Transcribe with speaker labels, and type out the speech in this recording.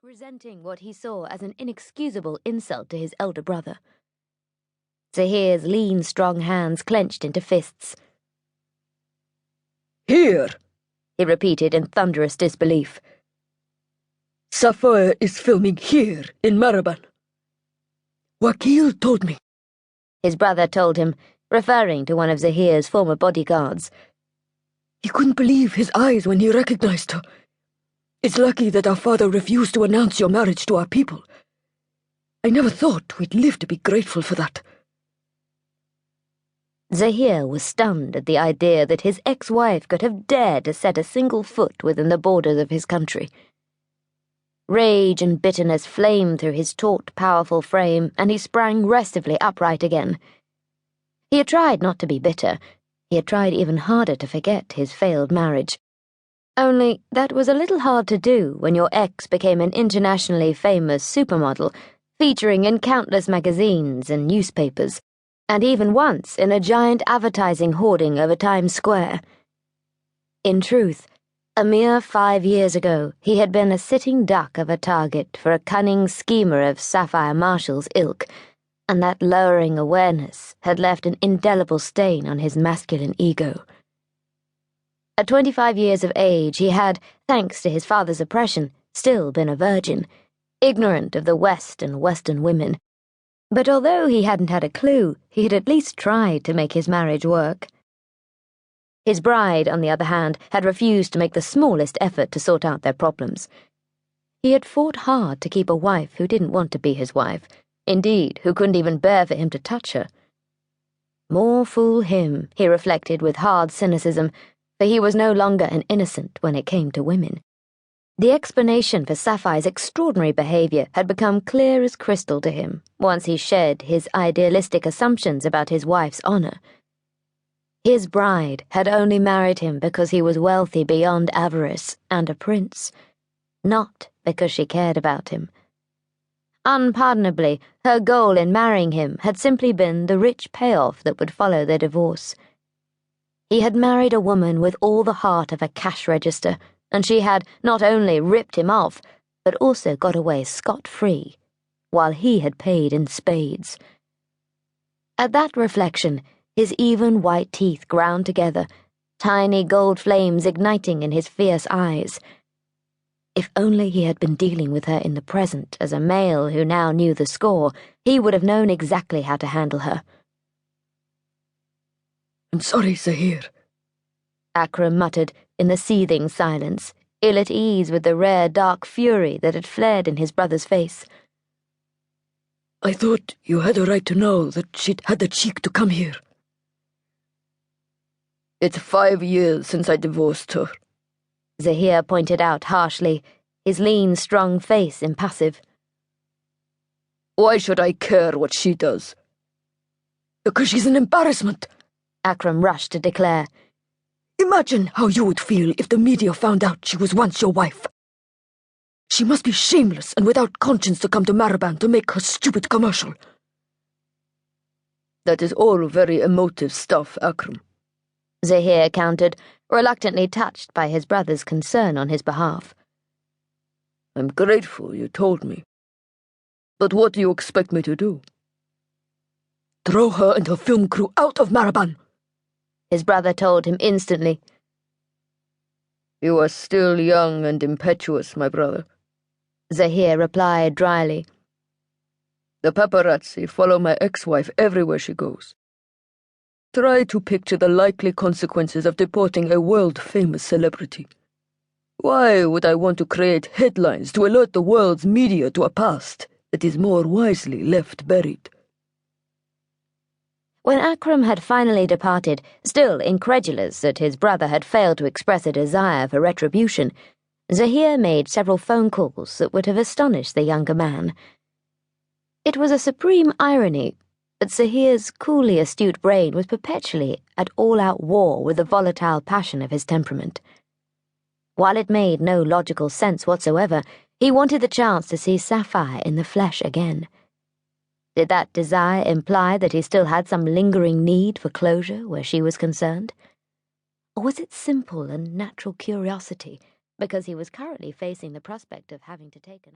Speaker 1: resenting what he saw as an inexcusable insult to his elder brother. Zahir's lean, strong hands clenched into fists.
Speaker 2: "Here,"
Speaker 1: he repeated in thunderous disbelief.
Speaker 2: "Sapphire is filming here in Maraban. Wakil told me."
Speaker 1: His brother told him, referring to one of Zahir's former bodyguards.
Speaker 2: He couldn't believe his eyes when he recognized her. It's lucky that our father refused to announce your marriage to our people. I never thought we'd live to be grateful for that.
Speaker 1: Zahir was stunned at the idea that his ex-wife could have dared to set a single foot within the borders of his country. Rage and bitterness flamed through his taut, powerful frame, and he sprang restively upright again. He had tried not to be bitter. He had tried even harder to forget his failed marriage. Only that was a little hard to do when your ex became an internationally famous supermodel, featuring in countless magazines and newspapers, and even once in a giant advertising hoarding over Times Square. In truth, a mere 5 years ago, he had been a sitting duck of a target for a cunning schemer of Sapphire Marshall's ilk, and that lowering awareness had left an indelible stain on his masculine ego. At 25 years of age, he had, thanks to his father's oppression, still been a virgin, ignorant of the West and Western women. But although he hadn't had a clue, he had at least tried to make his marriage work. His bride, on the other hand, had refused to make the smallest effort to sort out their problems. He had fought hard to keep a wife who didn't want to be his wife, indeed, who couldn't even bear for him to touch her. More fool him, he reflected with hard cynicism, for he was no longer an innocent when it came to women. The explanation for Sapphire's extraordinary behavior had become clear as crystal to him once he shed his idealistic assumptions about his wife's honor. His bride had only married him because he was wealthy beyond avarice and a prince, not because she cared about him. Unpardonably, her goal in marrying him had simply been the rich payoff that would follow their divorce. He had married a woman with all the heart of a cash register, and she had not only ripped him off, but also got away scot-free, while he had paid in spades. At that reflection, his even white teeth ground together, tiny gold flames igniting in his fierce eyes. If only he had been dealing with her in the present as a male who now knew the score, he would have known exactly how to handle her.
Speaker 2: "I'm sorry, Zahir,"
Speaker 1: Akram muttered in the seething silence, ill at ease with the rare dark fury that had flared in his brother's face.
Speaker 2: "I thought you had a right to know that she'd had the cheek to come here." "It's 5 years since I divorced her,"
Speaker 1: Zahir pointed out harshly, his lean, strong face impassive.
Speaker 2: "Why should I care what she does?" "Because she's an embarrassment,"
Speaker 1: Akram rushed to declare.
Speaker 2: "Imagine how you would feel if the media found out she was once your wife. She must be shameless and without conscience to come to Maraban to make her stupid commercial." "That is all very emotive stuff, Akram,"
Speaker 1: Zahir countered, reluctantly touched by his brother's concern on his behalf.
Speaker 2: "I'm grateful you told me. But what do you expect me to do?" "Throw her and her film crew out of Maraban,"
Speaker 1: his brother told him instantly.
Speaker 2: "You are still young and impetuous, my brother,"
Speaker 1: Zahir replied dryly.
Speaker 2: "The paparazzi follow my ex-wife everywhere she goes. Try to picture the likely consequences of deporting a world-famous celebrity. Why would I want to create headlines to alert the world's media to a past that is more wisely left buried?"
Speaker 1: When Akram had finally departed, still incredulous that his brother had failed to express a desire for retribution, Zahir made several phone calls that would have astonished the younger man. It was a supreme irony, but Zahir's coolly astute brain was perpetually at all-out war with the volatile passion of his temperament. While it made no logical sense whatsoever, he wanted the chance to see Sapphire in the flesh again. Did that desire imply that he still had some lingering need for closure where she was concerned? Or was it simple and natural curiosity, because he was currently facing the prospect of having to take another